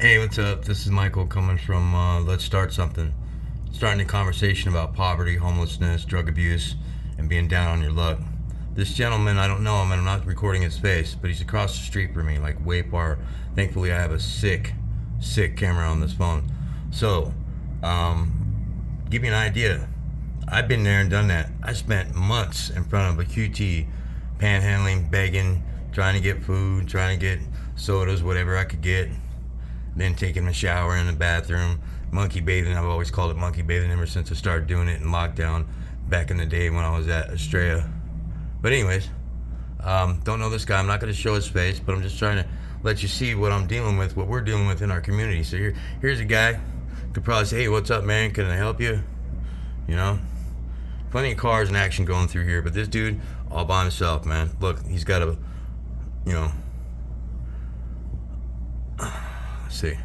Hey, what's up? This is Michael coming from Let's Start Something. Starting a conversation about poverty, homelessness, drug abuse, and being down on your luck. This gentleman, I don't know him and I'm not recording his face, but he's across the street from me, like way far. Thankfully, I have a sick camera on this phone. So, give you an idea. I've been there and done that. I spent months in front of a QT, panhandling, begging, trying to get food, trying to get sodas, whatever I could get, then taking a shower in the bathroom, monkey bathing. I've always called it monkey bathing ever since I started doing it in lockdown back in the day when I was at Estrella. But anyways, don't know this guy. I'm not going to show his face, but I'm just trying to let you see what I'm dealing with, what we're dealing with in our community. So here's a guy could probably say, "Hey, what's up, man? Can I help you?" You know, plenty of cars and action going through here, but this dude all by himself, man. Look, he's got a, you know, let's see.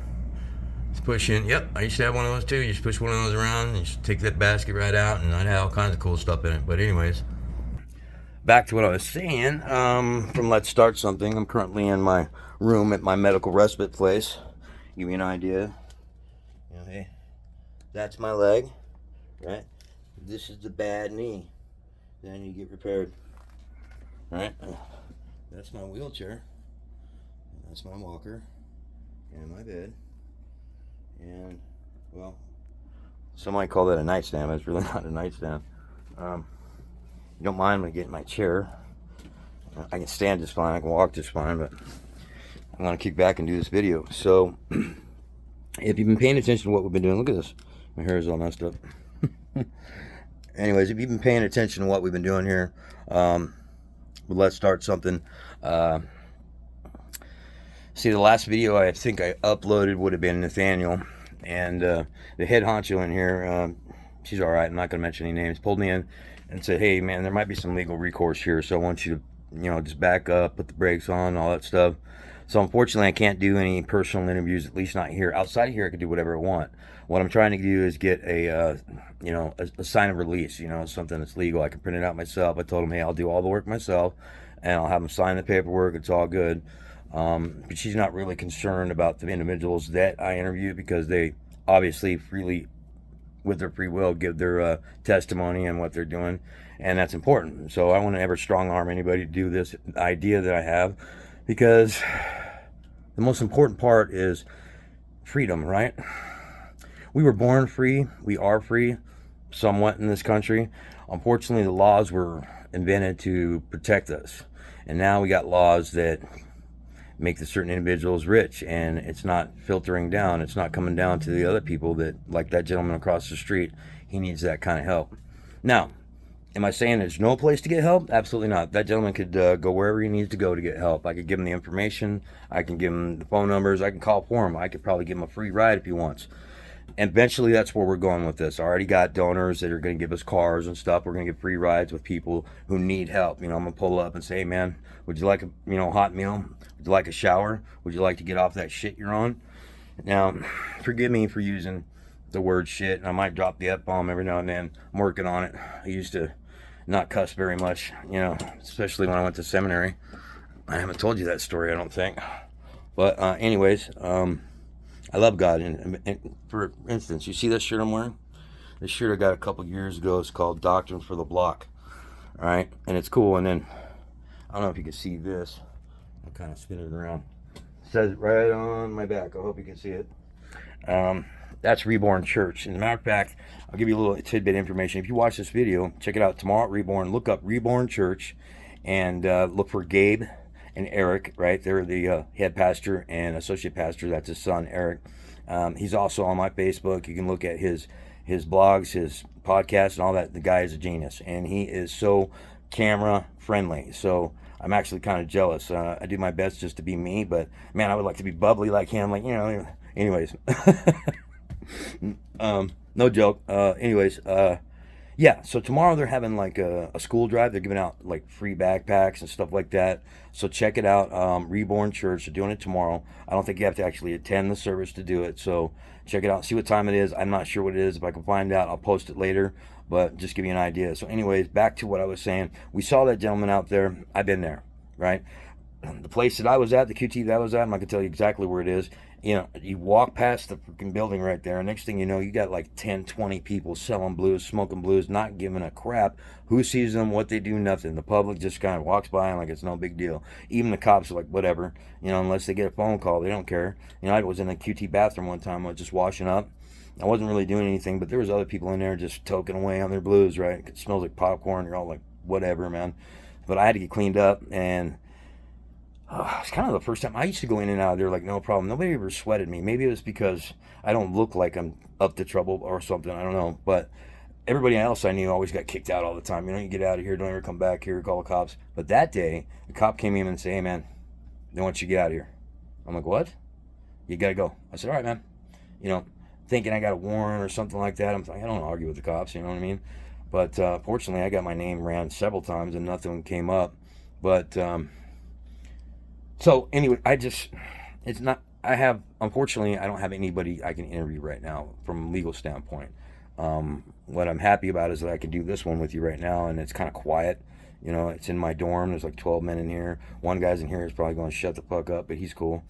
He's pushing. Yep, I used to have one of those too. You just push one of those around and you just take that basket right out, and I'd have all kinds of cool stuff in it. But anyways, back to what I was saying. From Let's Start Something. I'm currently in my room at my medical respite place. Give you an idea. You know, hey, that's my leg, right? This is the bad knee. Then you get repaired. Right? That's my wheelchair. That's my walker. And my bed. And, well, some might call that a nightstand, but it's really not a nightstand. You don't mind when I get in my chair. I can stand just fine, I can walk just fine, but I'm going to kick back and do this video. So, if you've been paying attention to what we've been doing, look at this. My hair is all messed up. Anyways, if you've been paying attention to what we've been doing here, Let's Start Something. See, the last video I think I uploaded would have been Nathaniel, and the head honcho in here, she's all right, I'm not going to mention any names, pulled me in and said, "Hey, man, there might be some legal recourse here, so I want you to, just back up, put the brakes on, all that stuff." So unfortunately, I can't do any personal interviews, at least not here. Outside of here, I can do whatever I want. What I'm trying to do is get a sign of release, something that's legal. I can print it out myself. I told him, hey, I'll do all the work myself, and I'll have him sign the paperwork. It's all good. But she's not really concerned about the individuals that I interview because they obviously freely, with their free will, give their testimony and what they're doing, and that's important. So I want to never strong arm anybody to do this idea that I have, because the most important part is freedom, right? We were born free. We are free somewhat in this country. Unfortunately, the laws were invented to protect us, and now we got laws that make the certain individuals rich, and it's not filtering down. It's not coming down to the other people that, like that gentleman across the street, he needs that kind of help. Now, am I saying there's no place to get help? Absolutely not. That gentleman could go wherever he needs to go to get help. I could give him the information. I can give him the phone numbers. I can call for him. I could probably give him a free ride if he wants. And eventually, that's where we're going with this. I already got donors that are going to give us cars and stuff. We're going to get free rides with people who need help. I'm going to pull up and say, "Hey, man, would you like a hot meal? Would you like a shower? Would you like to get off that shit you're on?" Now, forgive me for using the word shit. I might drop the F-bomb every now and then. I'm working on it. I used to not cuss very much, especially when I went to seminary. I haven't told you that story, I don't think. But anyways, I love God. And for instance, you see this shirt I'm wearing? This shirt I got a couple years ago. It's called Doctrine for the Block. All right? And it's cool. And then, I don't know if you can see this. I'll kind of spin it around. It says right on my back. I hope you can see it. That's Reborn Church. As a matter of fact, I'll give you a little tidbit information. If you watch this video, check it out tomorrow at Reborn. Look up Reborn Church and look for Gabe and Eric, right? They're the head pastor and associate pastor. That's his son, Eric. He's also on my Facebook. You can look at his blogs, his podcasts, and all that. The guy is a genius, and he is so camera friendly. So I'm actually kind of jealous. I do my best just to be me, but man, I would like to be bubbly like him. Anyways. No joke. Yeah, so tomorrow they're having like a school drive. They're giving out like free backpacks and stuff like that. So check it out. Reborn Church, they're doing it tomorrow. I don't think you have to actually attend the service to do it. So check it out. See what time it is. I'm not sure what it is. If I can find out, I'll post it later. But just give you an idea. So anyways, back to what I was saying. We saw that gentleman out there. I've been there, right? The place that I was at, the QT that I was at, I'm not going to tell you exactly where it is. You know, you walk past the freaking building right there, and next thing you know, you got like 10, 20 people selling blues, smoking blues, not giving a crap who sees them, what they do, nothing. The public just kind of walks by and like it's no big deal. Even the cops are like, whatever, you know, unless they get a phone call, they don't care. You know, I was in a QT bathroom one time, I was just washing up. I wasn't really doing anything, but there was other people in there just toking away on their blues, right? It smells like popcorn. You're all like, whatever, man. But I had to get cleaned up, and it's kind of the first time I used to go in and out of there like no problem. Nobody ever sweated me. Maybe it was because I don't look like I'm up to trouble or something. I don't know. But everybody else I knew always got kicked out all the time. You know, you get out of here, don't ever come back here, call the cops. But that day, the cop came in and said, "Hey, man, they want you to get out of here." I'm like, "What? You got to go." I said, "All right, man." You know, thinking I got a warrant or something like that. I'm like, I don't argue with the cops, you know what I mean? But fortunately, I got my name ran several times and nothing came up. But so anyway, it's not. Unfortunately, I don't have anybody I can interview right now from a legal standpoint. What I'm happy about is that I can do this one with you right now, and it's kind of quiet. You know, it's in my dorm. There's like 12 men in here. One guy's in here is probably going to shut the fuck up, but he's cool.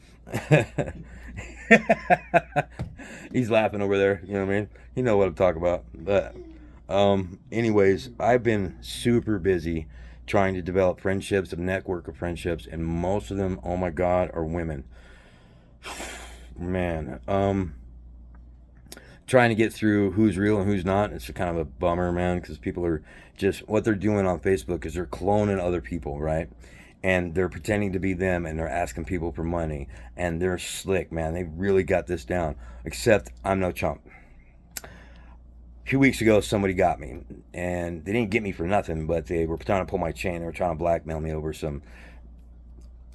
He's laughing over there. You know what I mean? You know what I'm talking about. But, anyways, I've been super busy trying to develop friendships, a network of friendships, and most of them, oh my God, are women. Man, trying to get through who's real and who's not. It's kind of a bummer, man, because people are just, what they're doing on Facebook is they're cloning other people, right? And they're pretending to be them, and they're asking people for money, and they're slick, man. They really got this down, except I'm no chump. A few weeks ago, somebody got me, and they didn't get me for nothing, but they were trying to pull my chain. They were trying to blackmail me over some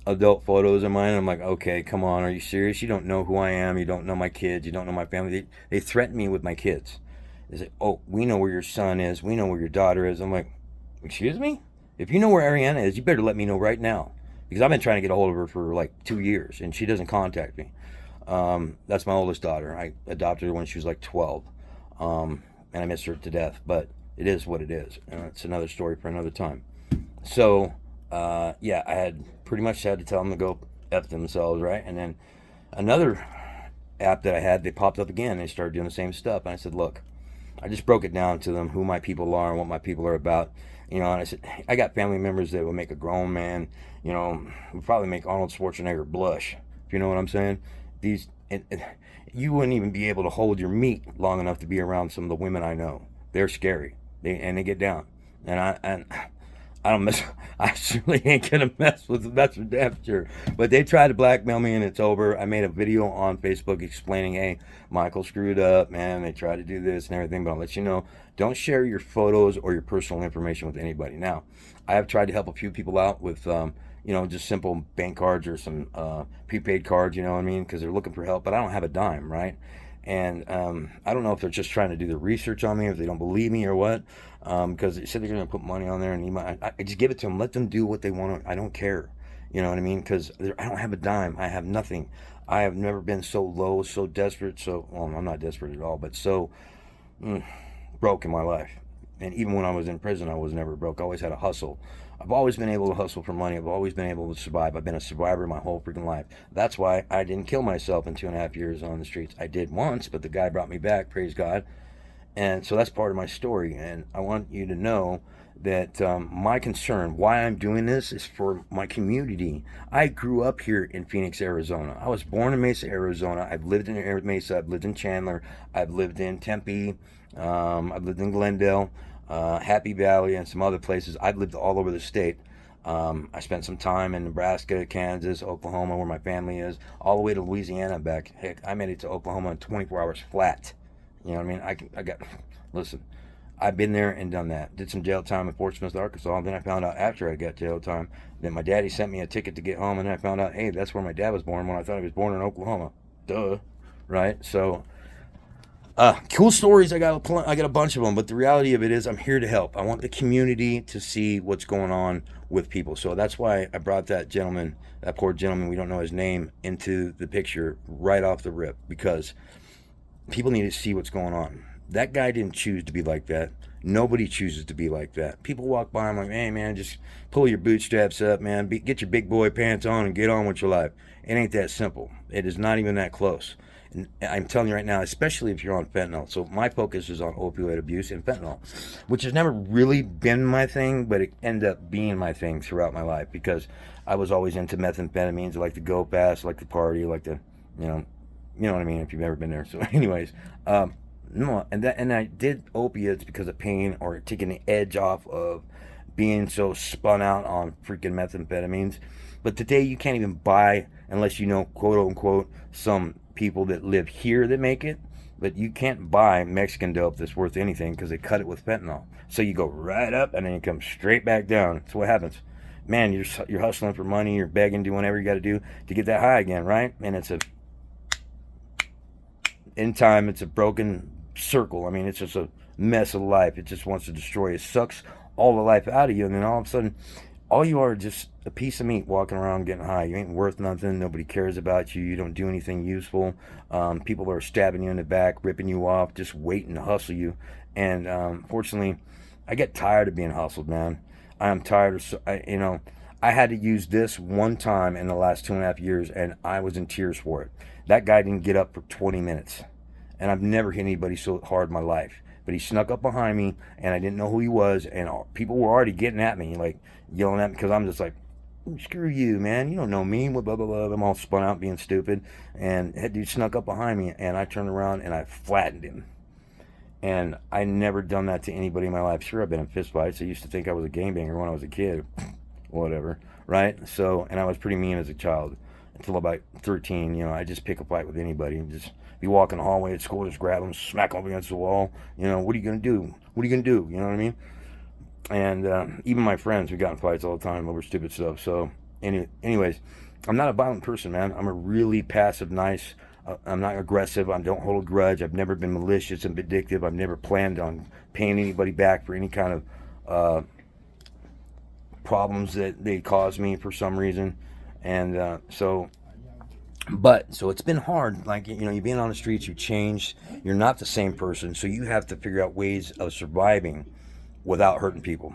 adult photos of mine. I'm like, okay, come on, are you serious? You don't know who I am. You don't know my kids. You don't know my family. They threatened me with my kids. They said, oh, we know where your son is. We know where your daughter is. I'm like, excuse me? If you know where Ariana is, you better let me know right now. Because I've been trying to get a hold of her for like 2 years, and she doesn't contact me. That's my oldest daughter. I adopted her when she was like 12. And I miss her to death, but it is what it is. It's another story for another time. So, yeah, I had pretty much had to tell them to go F themselves, right? And then another app that I had, they popped up again. They started doing the same stuff. And I said, look, I just broke it down to them who my people are and what my people are about. You know, and I said, I got family members that will make a grown man, you know, would probably make Arnold Schwarzenegger blush, if you know what I'm saying. You wouldn't even be able to hold your meat long enough to be around some of the women I know. They're scary. They get down. And I don't mess. I certainly ain't gonna mess with them. That's for damn sure. But they tried to blackmail me, and it's over. I made a video on Facebook explaining, hey, Michael screwed up, man. They tried to do this and everything. But I'll let you know, don't share your photos or your personal information with anybody. Now, I have tried to help a few people out with, you know, just simple bank cards or some prepaid cards. You know what I mean? Because they're looking for help, but I don't have a dime, right? And I don't know if they're just trying to do the research on me, if they don't believe me or what. Because they said they're going to put money on there, and I just give it to them. Let them do what they want. I don't care. You know what I mean? Because I don't have a dime. I have nothing. I have never been so low, so desperate. Well, I'm not desperate at all, but so broke in my life. And even when I was in prison, I was never broke. I always had a hustle. I've always been able to hustle for money. I've always been able to survive. I've been a survivor my whole freaking life. That's why I didn't kill myself in 2.5 years on the streets. I did once, but the guy brought me back, praise God. And so that's part of my story. And I want you to know that my concern, why I'm doing this, is for my community. I grew up here in Phoenix, Arizona. I was born in Mesa, Arizona. I've lived in Mesa. I've lived in Chandler. I've lived in Tempe. I've lived in Glendale, Happy Valley, and some other places. I've lived all over the state. I spent some time in Nebraska, Kansas, Oklahoma, where my family is, all the way to Louisiana back. Heck, I made it to Oklahoma in 24 hours flat. You know what I mean? Listen, I've been there and done that. Did some jail time in Fort Smith, Arkansas. And then I found out after I got jail time that my daddy sent me a ticket to get home. And then I found out, hey, that's where my dad was born when I thought he was born in Oklahoma. Duh. Right? So, cool stories. I got a bunch of them. But the reality of it is I'm here to help. I want the community to see what's going on with people. So that's why I brought that gentleman, that poor gentleman, we don't know his name, into the picture right off the rip. Because people need to see what's going on. That guy didn't choose to be like that. Nobody chooses to be like that. People walk by, I'm like, hey man, just pull your bootstraps up, man. Get your big boy pants on and get on with your life. It ain't that simple. It is not even that close. And I'm telling you right now, especially if you're on fentanyl. So my focus is on opioid abuse and fentanyl, which has never really been my thing, but it ended up being my thing throughout my life because I was always into methamphetamines. I like to go fast, I like to party, I like to, you know, you know what I mean if you've ever been there. So, anyways, no, and I did opiates because of pain or taking the edge off of being so spun out on freaking methamphetamines. But today you can't even buy unless you know, quote unquote, some people that live here that make it. But you can't buy Mexican dope that's worth anything because they cut it with fentanyl. So you go right up and then you come straight back down. That's what happens. Man, you're hustling for money, you're begging, doing whatever you got to do to get that high again, right? And in time, it's a broken circle. I mean, it's just a mess of life. It just wants to destroy you. It sucks all the life out of you, and then all of a sudden, all you are just a piece of meat walking around getting high. You ain't worth nothing. Nobody cares about you. You don't do anything useful. People are stabbing you in the back, ripping you off, just waiting to hustle you. And fortunately, I get tired of being hustled, man. I am tired of, I had to use this one time in the last 2.5 years, and I was in tears for it. That guy didn't get up for 20 minutes. And I've never hit anybody so hard in my life. But he snuck up behind me, and I didn't know who he was, and people were already getting at me, like, yelling at me, because I'm just like, screw you, man. You don't know me. Blah, blah, blah. I'm all spun out being stupid. And that dude snuck up behind me, and I turned around, and I flattened him. And I never done that to anybody in my life. Sure, I've been in fistfights. I used to think I was a gangbanger when I was a kid. Whatever, right? So, and I was pretty mean as a child until about 13. I just pick a fight with anybody and just be walking the hallway at school, just grab them, smack them against the wall. What are you gonna do? What are you gonna do? You know what I mean? And even my friends, we got in fights all the time over stupid stuff. So, anyways, I'm not a violent person, man. I'm a really passive, nice. I'm not aggressive. I don't hold a grudge. I've never been malicious and vindictive. I've never planned on paying anybody back for any kind of problems that they caused me for some reason. And so it's been hard. Like, you've been on the streets, you changed, you're not the same person. So you have to figure out ways of surviving without hurting people.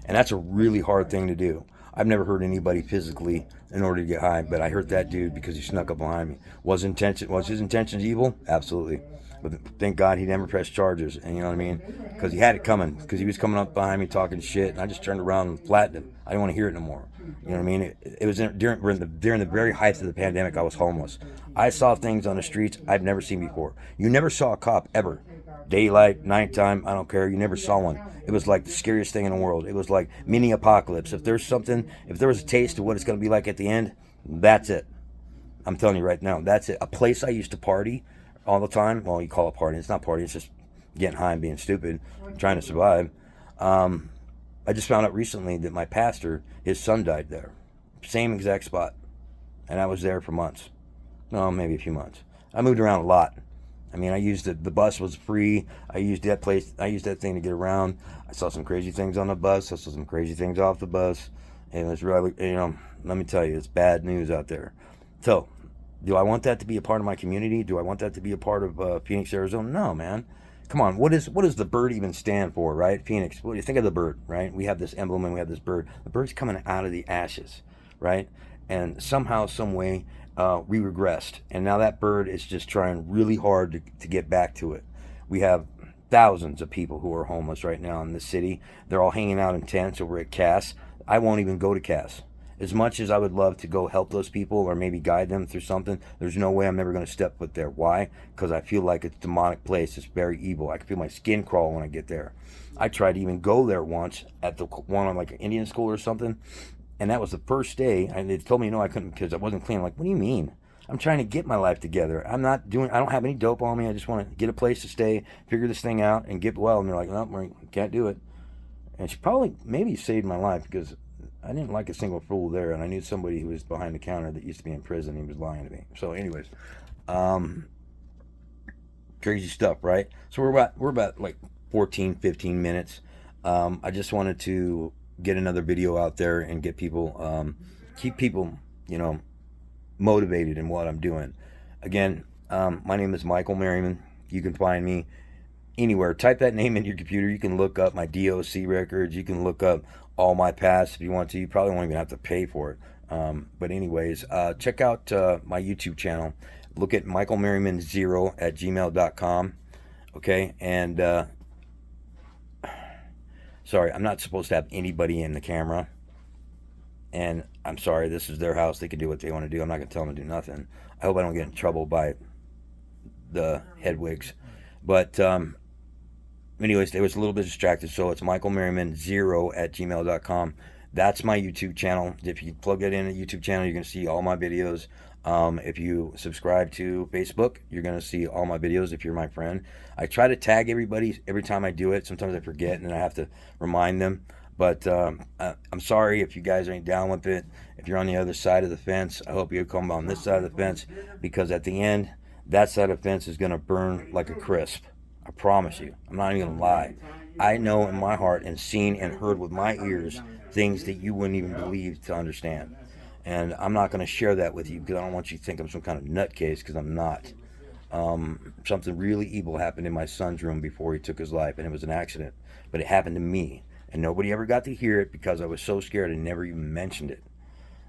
And that's a really hard thing to do. I've never hurt anybody physically in order to get high, but I hurt that dude because he snuck up behind me. Was his intentions evil? Absolutely. But thank God he never pressed charges, and you know what I mean? Because he had it coming, because he was coming up behind me talking shit, and I just turned around and flattened him. I didn't want to hear it no more. You know what I mean? It was during the very height of the pandemic. I was homeless. I saw things on the streets I've never seen before. You never saw a cop ever. Daylight, nighttime, I don't care. You never saw one. It was like the scariest thing in the world. It was like mini apocalypse. If there was a taste of what it's going to be like at the end, that's it. I'm telling you right now, that's it. A place I used to party all the time. Well, you call it party. It's not party. It's just getting high and being stupid, trying to survive. I just found out recently that my pastor, his son died there. Same exact spot. And I was there for months. No, maybe a few months. I moved around a lot. I mean, I used the bus was free. I used that thing to get around. I saw some crazy things on the bus. I saw some crazy things off the bus. And it's really, let me tell you, it's bad news out there. So, do I want that to be a part of my community? Do I want that to be a part of Phoenix, Arizona? No, man. Come on, what does the bird even stand for, right? Phoenix. What do you think of the bird, right? We have this emblem and we have this bird. The bird's coming out of the ashes, right? And somehow, some way, we regressed. And now that bird is just trying really hard to get back to it. We have thousands of people who are homeless right now in the city. They're all hanging out in tents over at Cass. I won't even go to Cass. As much as I would love to go help those people or maybe guide them through something, there's no way I'm ever going to step foot there. Why? Because I feel like it's a demonic place. It's very evil. I can feel my skin crawl when I get there. I tried to even go there once at the one on like an Indian school or something, and that was the first day. And they told me no, I couldn't because I wasn't clean. I'm like, what do you mean? I'm trying to get my life together. I don't have any dope on me. I just want to get a place to stay, figure this thing out, and get well. And they're like, no, we can't do it. And she maybe saved my life because I didn't like a single fool there, and I knew somebody who was behind the counter that used to be in prison. He was lying to me. So, anyways, crazy stuff, right? So we're about like 14, 15 minutes. I just wanted to get another video out there and get people, keep people, motivated in what I'm doing. Again, my name is Michael Merriman. You can find me anywhere. Type that name in your computer. You can look up my DOC records. You can look up all my past if you want to. You probably won't even have to pay for it. But anyways, check out my YouTube channel. Look at michaelmerriman0 at gmail.com. Okay, and sorry, I'm not supposed to have anybody in the camera. And I'm sorry, this is their house. They can do what they want to do. I'm not going to tell them to do nothing. I hope I don't get in trouble by the headwigs. But anyways, they was a little bit distracted. So it's michaelmerriman0 at gmail.com. That's my YouTube channel. If you plug that in a YouTube channel, you're going to see all my videos. If you subscribe to Facebook, you're going to see all my videos if you're my friend. I try to tag everybody every time I do it. Sometimes I forget and then I have to remind them. But I'm sorry if you guys ain't down with it. If you're on the other side of the fence, I hope you come on this side of the fence, because at the end, that side of the fence is going to burn like a crisp. I promise you. I'm not even going to lie. I know in my heart and seen and heard with my ears things that you wouldn't even believe to understand. And I'm not going to share that with you because I don't want you to think I'm some kind of nutcase, because I'm not. Something really evil happened in my son's room before he took his life, and it was an accident. But it happened to me. And nobody ever got to hear it because I was so scared and never even mentioned it.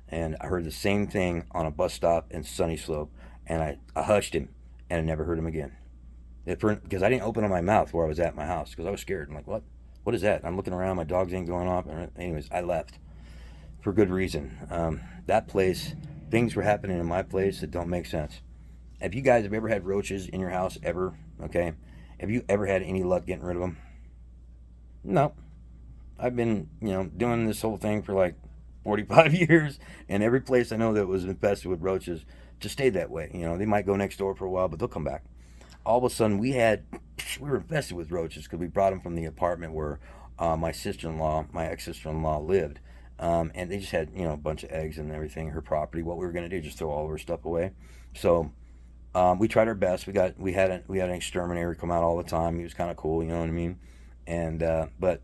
And I heard the same thing on a bus stop in Sunny Slope, and I hushed him, and I never heard him again. Because I didn't open up my mouth where I was at my house, because I was scared. I'm like, what? What is that? And I'm looking around, my dogs ain't going off. Anyways, I left for good reason. That place, things were happening in my place that don't make sense. Have you guys have ever had roaches in your house ever? Okay. Have you ever had any luck getting rid of them? No. I've been, doing this whole thing for like 45 years, and every place I know that was infested with roaches just stayed that way. They might go next door for a while, but they'll come back. All of a sudden, we were infested with roaches because we brought them from the apartment where my ex-sister-in-law lived. And they just had, a bunch of eggs and everything, her property. What we were going to do, just throw all of her stuff away. So we tried our best. We had an exterminator come out all the time. He was kind of cool, you know what I mean? And but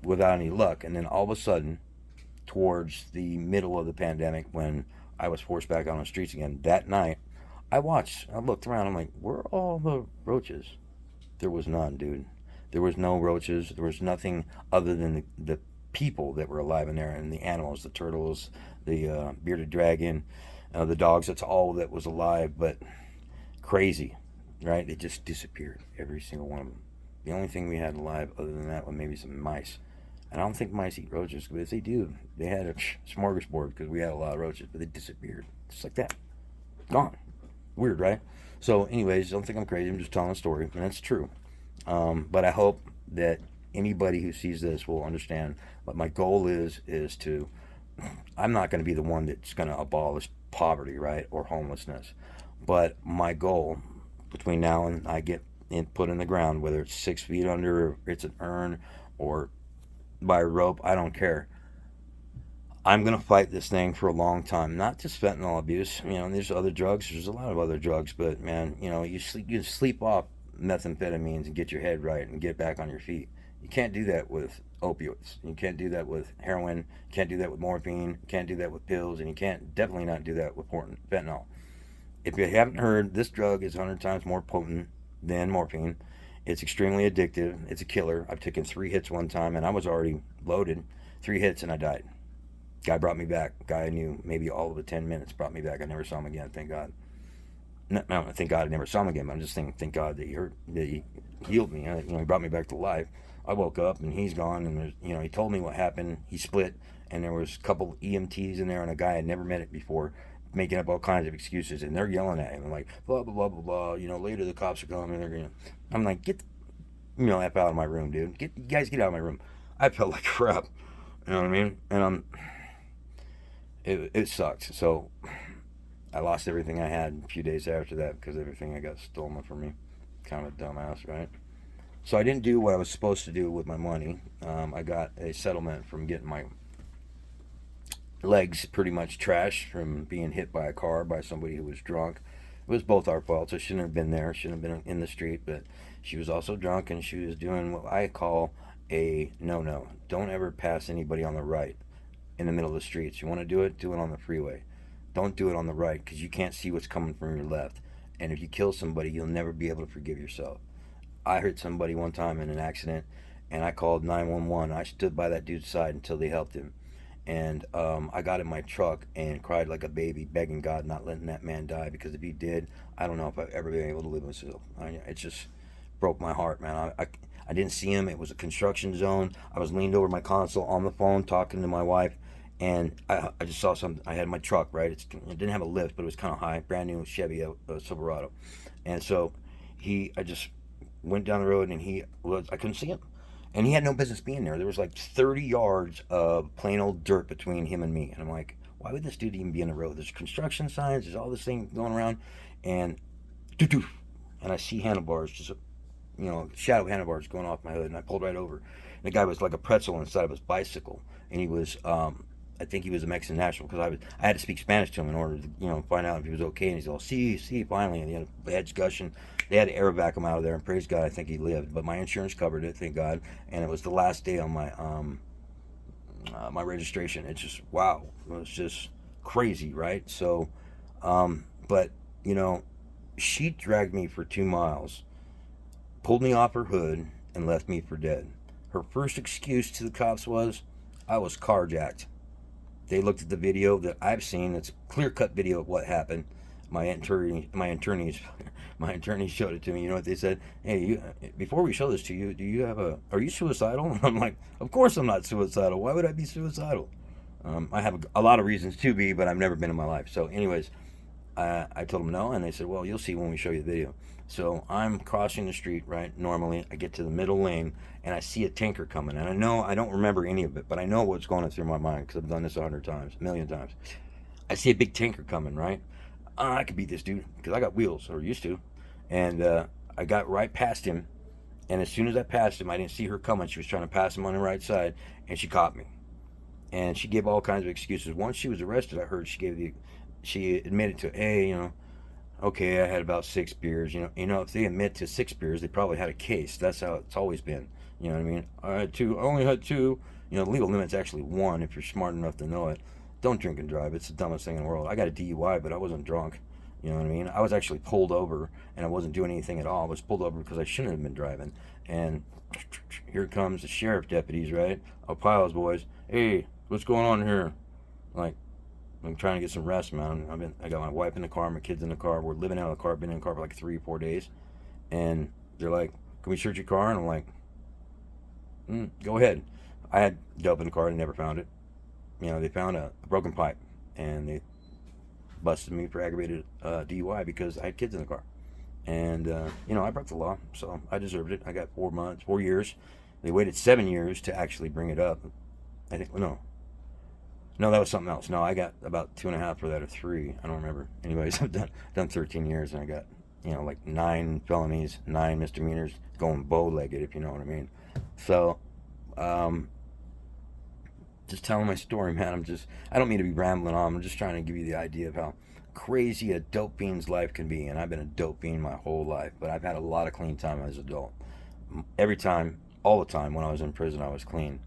without any luck. And then all of a sudden, towards the middle of the pandemic, when I was forced back on the streets again, that night, I looked around, I'm like, where are all the roaches? There was none, dude. There was no roaches. There was nothing other than the people that were alive in there, and the animals, the turtles, the bearded dragon, the dogs. That's all that was alive, but crazy, right? They just disappeared, every single one of them. The only thing we had alive other than that was maybe some mice. And I don't think mice eat roaches, but if they do, they had a smorgasbord because we had a lot of roaches, but they disappeared. Just like that. Gone. Weird, right? So anyways, don't think I'm crazy. I'm just telling a story, and that's true. But I hope that anybody who sees this will understand what my goal is to, I'm not going to be the one that's going to abolish poverty, right, or homelessness. But my goal between now and I get put in the ground, whether it's 6 feet under, or it's an urn, or by a rope, I don't care. I'm going to fight this thing for a long time. Not just fentanyl abuse. There's other drugs. There's a lot of other drugs. But, man, you sleep off methamphetamines and get your head right and get back on your feet. You can't do that with opioids. You can't do that with heroin. You can't do that with morphine. You can't do that with pills. And you can't definitely not do that with fentanyl. If you haven't heard, this drug is 100 times more potent than morphine. It's extremely addictive. It's a killer. I've taken 3 hits one time, and I was already loaded. 3 hits, and I died. Guy brought me back. Guy I knew maybe all of the 10 minutes brought me back. I never saw him again, thank God. No, thank God I never saw him again, but I'm just thinking, thank God that he healed me. He brought me back to life. I woke up, and he's gone, and he told me what happened. He split, and there was a couple EMTs in there, and a guy I'd never met it before, making up all kinds of excuses, and they're yelling at him, like, blah, blah, blah, blah, blah, later the cops are coming, and they're going to... I'm like, get the F out of my room, dude. You guys get out of my room. I felt like crap. You know what I mean? And it sucked. So I lost everything I had a few days after that because everything I got stolen from me. Kind of a dumbass, right? So I didn't do what I was supposed to do with my money. I got a settlement from getting my legs pretty much trashed from being hit by a car by somebody who was drunk. It was both our faults. I shouldn't have been there. Shouldn't have been in the street. But she was also drunk, and she was doing what I call a no-no. Don't ever pass anybody on the right in the middle of the streets. You want to do it on the freeway. Don't do it on the right, because you can't see what's coming from your left. And if you kill somebody, you'll never be able to forgive yourself. I hurt somebody one time in an accident, and I called 911. I stood by that dude's side until they helped him. And I got in my truck and cried like a baby, begging God not letting that man die, because if he did, I don't know if I've ever been able to live with myself. It just broke my heart, man. I didn't see him. It was a construction zone. I was leaned over my console on the phone talking to my wife, and I just saw something. I had my truck, right? It didn't have a lift, but it was kind of high, brand new Chevy Silverado. And so I just went down the road, and I couldn't see him. And he had no business being there. There was like 30 yards of plain old dirt between him and me. And I'm like, why would this dude even be in the road? There's construction signs, there's all this thing going around. And doo-doo, and I see handlebars, just, shadow handlebars going off my hood. And I pulled right over. And the guy was like a pretzel inside of his bicycle. And he was, I think he was a Mexican national, because I had to speak Spanish to him in order to, find out if he was okay. And he's all, see, finally. And he had heads gushing. They had to aerovac him out of there, and praise God, I think he lived. But my insurance covered it, thank God. And it was the last day on my my registration. It's just, wow. It was just crazy, right? So, but, she dragged me for 2 miles, pulled me off her hood, and left me for dead. Her first excuse to the cops was, I was carjacked. They looked at the video that I've seen. It's clear-cut video of what happened. My attorneys showed it to me. You know what they said? Hey, before we show this to you, are you suicidal? And I'm like, of course I'm not suicidal. Why would I be suicidal? I have a lot of reasons to be, but I've never been in my life. So anyways, I told them no, and they said, well, you'll see when we show you the video. So I'm crossing the street, right? Normally, I get to the middle lane, and I see a tanker coming. And I don't remember any of it, but I know what's going through my mind, because I've done this 100 times, a million times. I see a big tanker coming, right? I could beat this dude, because I got wheels, or used to. And I got right past him, and as soon as I passed him, I didn't see her coming. She was trying to pass him on the right side, and she caught me. And she gave all kinds of excuses. Once she was arrested, I heard she admitted to, hey, okay, I had about 6 beers. If they admit to 6 beers, they probably had a case. That's how it's always been. You know what I mean? I only had 2. The legal limit's actually 1 if you're smart enough to know it. Don't drink and drive. It's the dumbest thing in the world. I got a DUI, but I wasn't drunk. You know what I mean? I was actually pulled over, and I wasn't doing anything at all. I was pulled over because I shouldn't have been driving. And here comes the sheriff deputies, right? Piles boys. Hey, what's going on here? Like, I'm trying to get some rest, man. I got my wife in the car, my kids in the car. We're living out of the car. Been in the car for like 3 or 4 days. And they're like, can we search your car? And I'm like, go ahead. I had dope in the car and never found it. They found a broken pipe, and they busted me for aggravated DUI because I had kids in the car. And, I broke the law, so I deserved it. I got 4 years. They waited 7 years to actually bring it up. I think, no, that was something else. No, I got about 2.5 for that, or 3. I don't remember. Anyways, I've done 13 years, and I got, like 9 felonies, 9 misdemeanors, going bow-legged, if you know what I mean. So, just telling my story, man. I don't mean to be rambling on. I'm just trying to give you the idea of how crazy a dope fiend's life can be. And I've been a dope fiend my whole life, but I've had a lot of clean time as an adult. Every time, all the time when I was in prison, I was clean,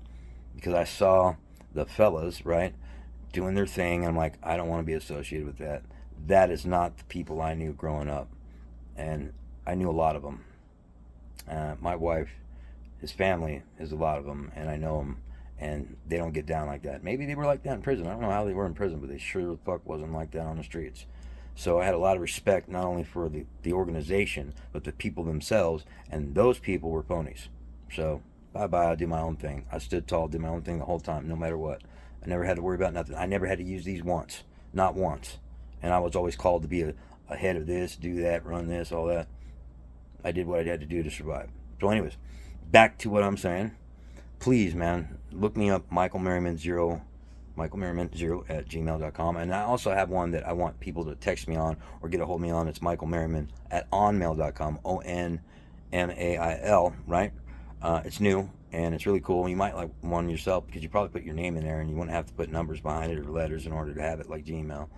because I saw the fellas, right, doing their thing. And I'm like, I don't want to be associated with that. That is not the people I knew growing up. And I knew a lot of them. My wife, his family is a lot of them, and I know them. And they don't get down like that. Maybe they were like that in prison. I don't know how they were in prison, but they sure the fuck wasn't like that on the streets. So I had a lot of respect, not only for the organization, but the people themselves. And those people were ponies. So bye-bye, I do my own thing. I stood tall, did my own thing the whole time, no matter what. I never had to worry about nothing. I never had to use these once. Not once. And I was always called to be a head of this, do that, run this, all that. I did what I had to do to survive. So anyways, back to what I'm saying. Please, man, look me up, Michael Merriman 0 at gmail.com. And I also have one that I want people to text me on or get a hold of me on. It's Michael Merriman at onmail.com, ONMAIL, right? It's new, and it's really cool. You might like one yourself, because you probably put your name in there, and you wouldn't have to put numbers behind it or letters in order to have it like Gmail.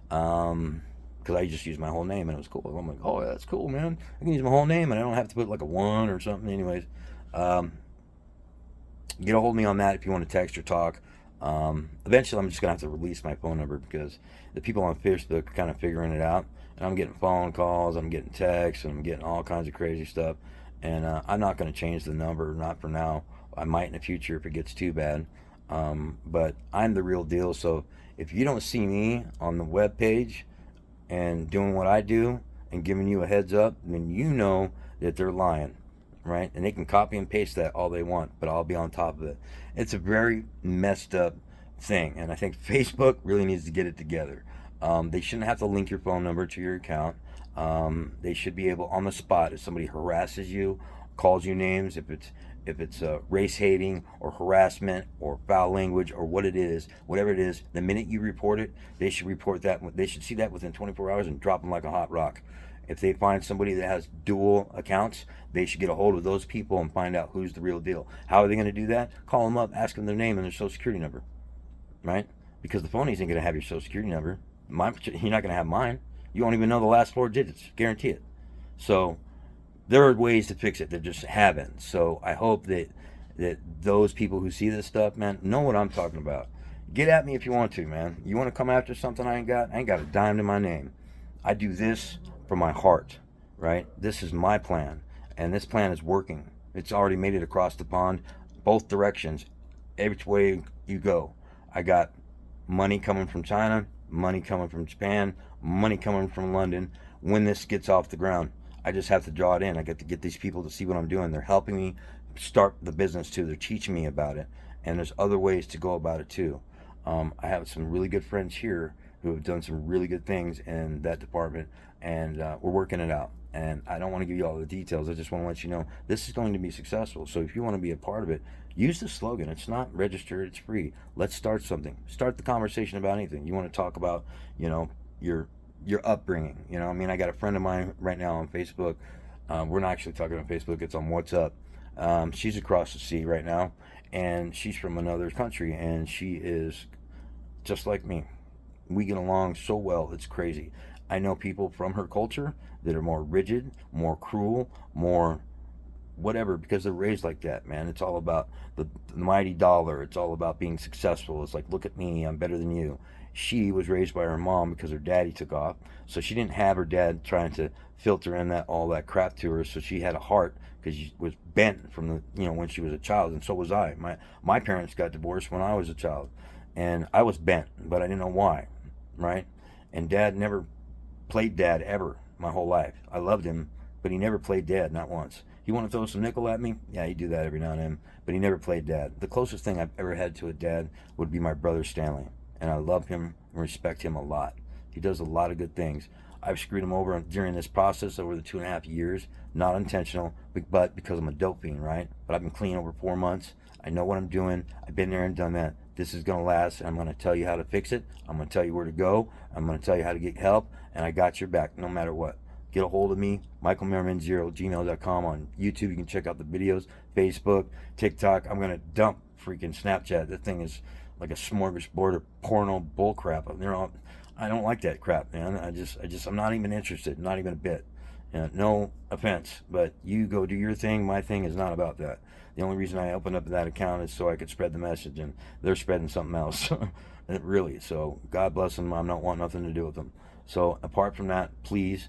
Because I just used my whole name, and it was cool. I'm like, oh, that's cool, man. I can use my whole name, and I don't have to put like a 1 or something. Anyways, get a hold of me on that if you want to text or talk. Eventually, I'm just going to have to release my phone number, because the people on Facebook are kind of figuring it out. And I'm getting phone calls, I'm getting texts, and I'm getting all kinds of crazy stuff. And I'm not going to change the number, not for now. I might in the future if it gets too bad. But I'm the real deal. So if you don't see me on the web page and doing what I do and giving you a heads up, then you know that they're lying, right? And they can copy and paste that all they want, but I'll be on top of it. It's a very messed up thing, and I think Facebook really needs to get it together. They shouldn't have to link your phone number to your account. They should be able on the spot if somebody harasses you, calls you names, if it's race hating or harassment or foul language or what it is, whatever it is, the minute you report it, they should report that. They should see that within 24 hours and drop them like a hot rock. If they find somebody that has dual accounts, they should get a hold of those people and find out who's the real deal. How are they going to do that? Call them up, ask them their name and their social security number, right? Because the phone isn't going to have your social security number. You're not going to have mine. You won't even know the last 4 digits. Guarantee it. So there are ways to fix it that just haven't. So I hope that those people who see this stuff, man, know what I'm talking about. Get at me if you want to, man. You want to come after something I ain't got a dime to my name. I do this from my heart, right? This is my plan, and this plan is working. It's already made it across the pond, both directions, every way you go. I got money coming from China, money coming from Japan, money coming from London. When this gets off the ground, I just have to draw it in. I get to get these people to see what I'm doing. They're helping me start the business too. They're teaching me about it, and there's other ways to go about it too. I have some really good friends here who have done some really good things in that department, and we're working it out. And I don't want to give you all the details. I just want to let you know this is going to be successful. So if you want to be a part of it, use the slogan. It's not registered. It's free. Let's start something. Start the conversation about anything. You want to talk about, your upbringing. I mean, I got a friend of mine right now on Facebook. We're not actually talking on Facebook. It's on WhatsApp. She's across the sea right now, and she's from another country, and she is just like me. We get along so well, it's crazy. I know people from her culture that are more rigid, more cruel, more whatever, because they're raised like that, man. It's all about the mighty dollar. It's all about being successful. It's like, look at me, I'm better than you. She was raised by her mom because her daddy took off, so she didn't have her dad trying to filter in all that crap to her. So she had a heart because she was bent from when she was a child, and so was I. My parents got divorced when I was a child, and I was bent, but I didn't know why, right? And dad never played dad ever my whole life. I loved him, but he never played dad, not once. He want to throw some nickel at me? Yeah, he'd do that every now and then, but he never played dad. The closest thing I've ever had to a dad would be my brother Stanley, and I love him and respect him a lot. He does a lot of good things. I've screwed him over during this process over the 2.5 years, not intentional, but because I'm a dope fiend, right? But I've been clean over 4 months. I know what I'm doing. I've been there and done that. This is going to last, and I'm going to tell you how to fix it. I'm going to tell you where to go. I'm going to tell you how to get help, and I got your back no matter what. Get a hold of me, michaelmerriman0@gmail.com. On YouTube, you can check out the videos, Facebook, TikTok. I'm going to dump freaking Snapchat. That thing is like a smorgasbord of porno bullcrap. I don't like that crap, man. I'm not even interested, not even a bit. No offense, but you go do your thing. My thing is not about that. The only reason I opened up that account is so I could spread the message, and they're spreading something else. Really. So God bless them. I'm not wanting nothing to do with them. So apart from that, please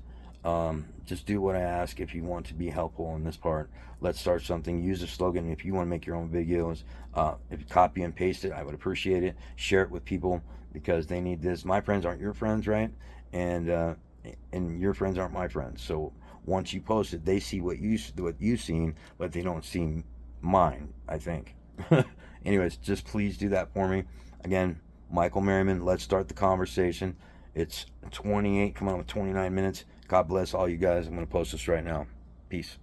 just do what I ask. If you want to be helpful in this part, let's start something. Use the slogan. If you want to make your own videos, if you copy and paste it, I would appreciate it. Share it with people because they need this. My friends aren't your friends, right? And your friends aren't my friends. So once you post it, they see what you've seen, but they don't see mine, I think. Anyways, just please do that for me. Again, Michael Merriman, let's start the conversation. It's 28, coming on with 29 minutes. God bless all you guys. I'm going to post this right now. Peace.